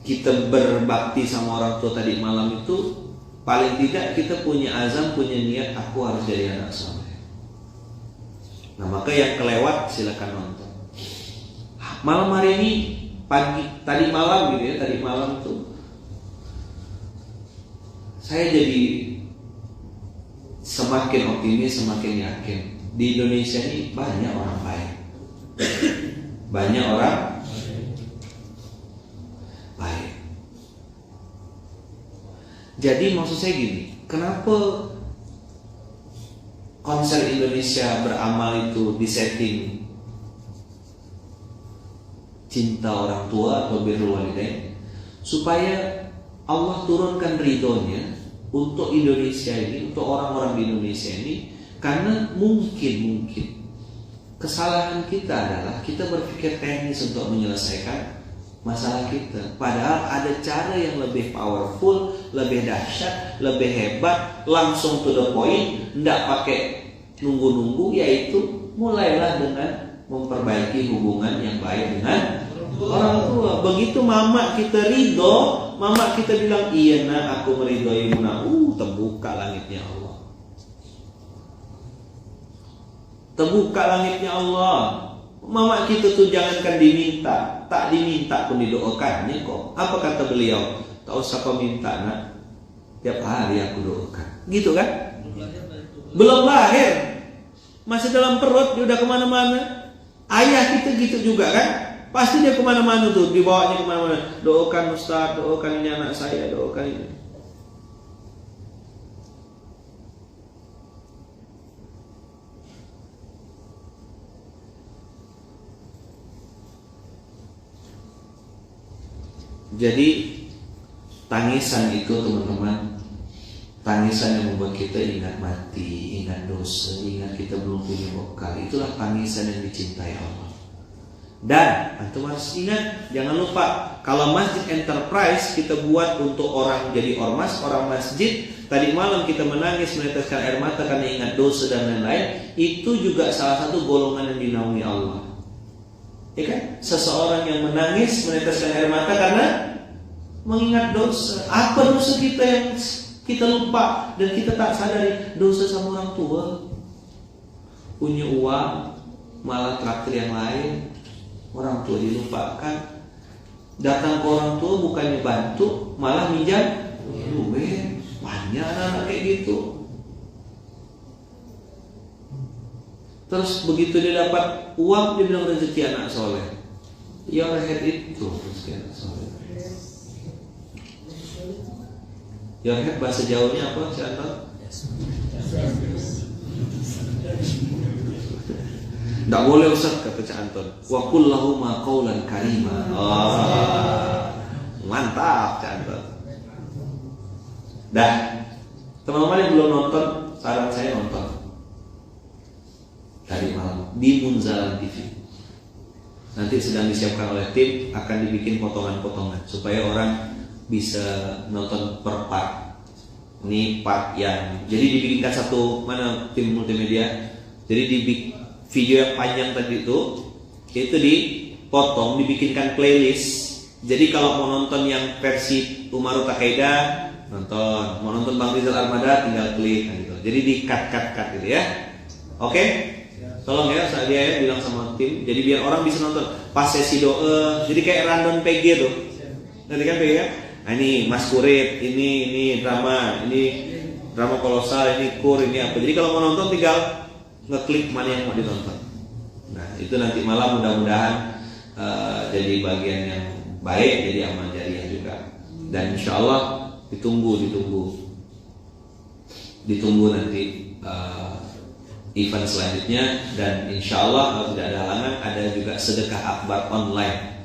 kita berbakti sama orang tua tadi malam itu, paling tidak kita punya azam, punya niat, aku harus jadi anak soleh. Nah maka yang kelewat silakan nonton. Malam hari ini, tadi malam tuh saya jadi semakin optimis, semakin yakin di Indonesia ini banyak orang baik, banyak orang baik. Jadi maksud saya gini, kenapa Konser Indonesia Beramal itu disetting cinta orang tua atau birrul walidain, supaya Allah turunkan ridhonya untuk Indonesia ini, untuk orang-orang di Indonesia ini. Karena mungkin kesalahan kita adalah kita berpikir teknis untuk menyelesaikan masalah kita, padahal ada cara yang lebih powerful, lebih dahsyat, lebih hebat, langsung to the point, tidak pakai nunggu-nunggu, yaitu mulailah dengan memperbaiki hubungan yang baik dengan orang tua. Begitu mama kita ridho, mama kita bilang iya nak aku meridhoimu nak, terbuka langitnya Allah, terbuka langitnya Allah. Mama kita tuh jangankan diminta, tak diminta pun didoakannya kok. Apa kata beliau? Tak usah kau minta nak, tiap hari aku doakan. Gitu kan? Belum lahir, masih dalam perut, dia udah kemana-mana. Ayah kita gitu juga kan? Pasti dia kemana-mana tuh, dibawanya kemana-mana. Doakan Ustaz, doakan ini anak saya, doakan ini. Jadi tangisan itu teman-teman, tangisan yang membuat kita ingat mati, ingat dosa, ingat kita belum punya bekal. Itulah tangisan yang dicintai Allah. Dan antum harus ingat, jangan lupa, kalau Masjid Enterprise kita buat untuk orang jadi ormas, orang masjid. Tadi malam kita menangis, meneteskan air mata karena ingat dosa dan lain-lain. Itu juga salah satu golongan yang dinaungi Allah. Ya kan? Seseorang yang menangis, meneteskan air mata karena mengingat dosa. Apa dosa kita yang kita lupa dan kita tak sadari? Dosa sama orang tua. Punya uang, malah traktir yang lain. Orang tua dilupakan. Datang ke orang tua bukannya bantu, malah minjam duit. Banyak anak kayak gitu. Terus begitu dia dapat uang, dia bilang rezeki anak soleh. Ya rehat itu rezeki anak soleh. Ya rehat bahasa Jawanya apa? Siapa? Tidak boleh Ustaz, kata Cak Anton. Wa qul lahuma qawlan karima. Mantap Cak Anton. Dah, teman-teman yang belum nonton, saran saya nonton tadi malam di Munzalan TV. Nanti sedang disiapkan oleh tim, akan dibikin potongan-potongan supaya orang bisa nonton per part. Ini part yang jadi dibikinkan satu, mana tim multimedia. Jadi di video yang panjang tadi itu dipotong, dibikinkan playlist. Jadi kalau mau nonton yang versi Umaru Takeda nonton, mau nonton Bang Rizal Armada tinggal klik gitu. Jadi di cut gitu ya. Oke? Tolong ya saya bilang sama tim. Jadi biar orang bisa nonton pas sesi doa. Jadi kayak random PG tuh. Nanti kan PG ya? Nah, ini Mas Kurit, ini drama kolosal, ini kur, ini apa. Jadi kalau mau nonton tinggal ngeklik mana yang mau ditonton. Nah, itu nanti malam mudah-mudahan jadi bagian yang baik, jadi amal jariah juga. Dan insya Allah ditunggu nanti event selanjutnya. Dan insya Allah kalau tidak ada halangan ada juga sedekah akbar online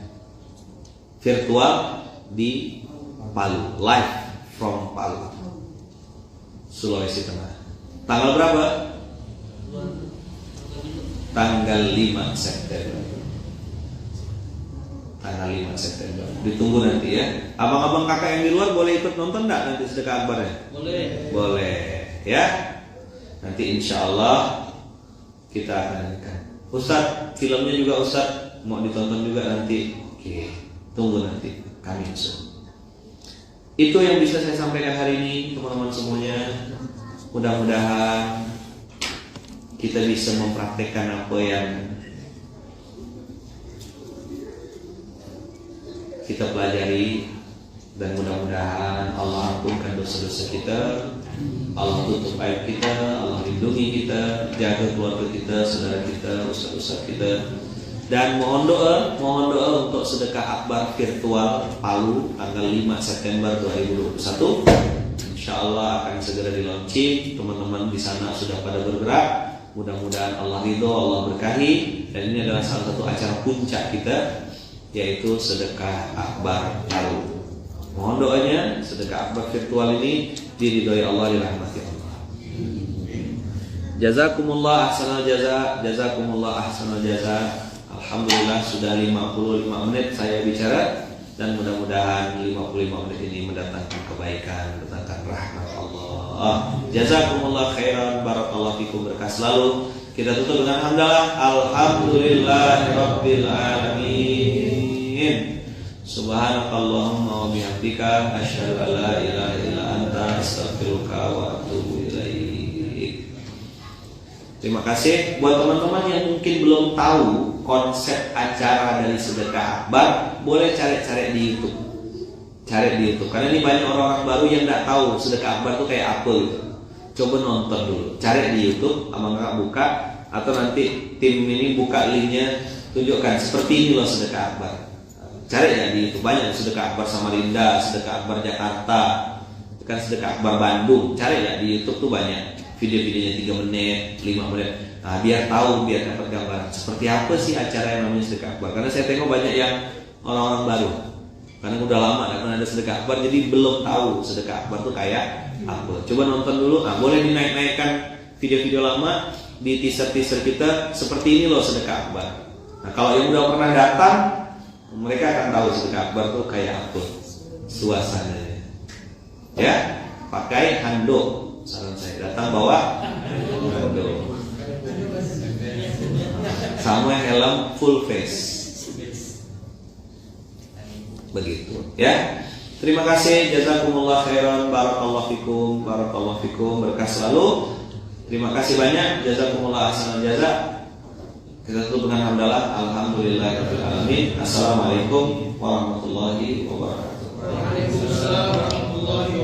virtual di Palu, live from Palu, Sulawesi Tengah. Tanggal berapa? Tanggal 5 September. Tanggal 5 September. Ditunggu nanti ya. Abang-abang kakak yang di luar boleh ikut nonton enggak nanti sedekah akbarnya? Boleh ya. Nanti insya Allah kita akan adakan. Ustadz, filmnya juga Ustadz mau ditonton juga nanti. Oke, tunggu nanti kami insya. Itu yang bisa saya sampaikan hari ini teman-teman semuanya. Mudah-mudahan kita bisa mempraktekkan apa yang kita pelajari, dan mudah-mudahan Allah ampunkan dosa-dosa kita, Allah tutup aib kita, Allah lindungi kita, jaga keluarga kita, saudara kita, ustaz-ustaz kita. Dan mohon doa untuk sedekah akbar virtual Palu tanggal 5 September 2021. Insya Allah akan segera di launching. Teman-teman di sana sudah pada bergerak. Mudah-mudahan Allah ridho, Allah berkahi. Dan ini adalah salah satu acara puncak kita, yaitu sedekah akbar Palu. Mohon doanya sedekah akbar virtual ini diridhoi Allah, dirahmati Allah. Jazakumullah ahsanal jaza, jazakumullah ahsanal jaza. Alhamdulillah sudah 55 menit saya bicara, dan mudah-mudahan 55 menit ini mendatangkan kebaikan, mendatangkan rahmat Allah. Jazakumullah khairan, barakallahu fikum, berkah selalu. Kita tutup dengan hamdalah. Alhamdulillahirabbil alamin. Subhanakallahumma wa bihamdika asyhadu an la ilaha illa anta astaghfiruka wa atubu ilaik. Terima kasih buat teman-teman yang mungkin belum tahu konsep acara dari sedekah akbar, boleh cari-cari di YouTube. Cari di YouTube, karena ini banyak orang-orang baru yang nggak tahu sedekah akbar itu kayak apa gitu. Coba nonton dulu, cari di YouTube, abang kakak buka, atau nanti tim ini buka linknya, tunjukkan seperti ini loh sedekah akbar. Cari ya di YouTube, banyak sedekah akbar Samarinda, sedekah akbar Jakarta, kan sedekah akbar Bandung. Cari ya di YouTube tuh banyak video-videonya 3 menit, 5 menit. Nah, biar tahu, biar dapat gambaran seperti apa sih acara yang namanya sedekah akbar. Karena saya tengok banyak yang orang-orang baru, karena udah lama gak pernah ada sedekah akbar, jadi belum tahu sedekah akbar tuh kayak apa. Coba nonton dulu. Nah, boleh dinaik-naikkan video-video lama di teaser-teaser kita, seperti ini loh sedekah akbar. Nah, kalau yang udah pernah datang, mereka akan tahu sedekah akbar tuh kayak apa suasananya. Ya, pakai handuk. Saran saya, datang bawa handuk sama helm full face. Begitu ya. Terima kasih, jazakumullah khairan, barakallahu fikum, berkah selalu. Terima kasih banyak, jazakumullah ahsanal jaza. Kita tutup dengan hamdalah. Alhamdulillahirabbil alamin. Assalamualaikum warahmatullahi wabarakatuh. Waalaikumsalam warahmatullahi wabarakatuh.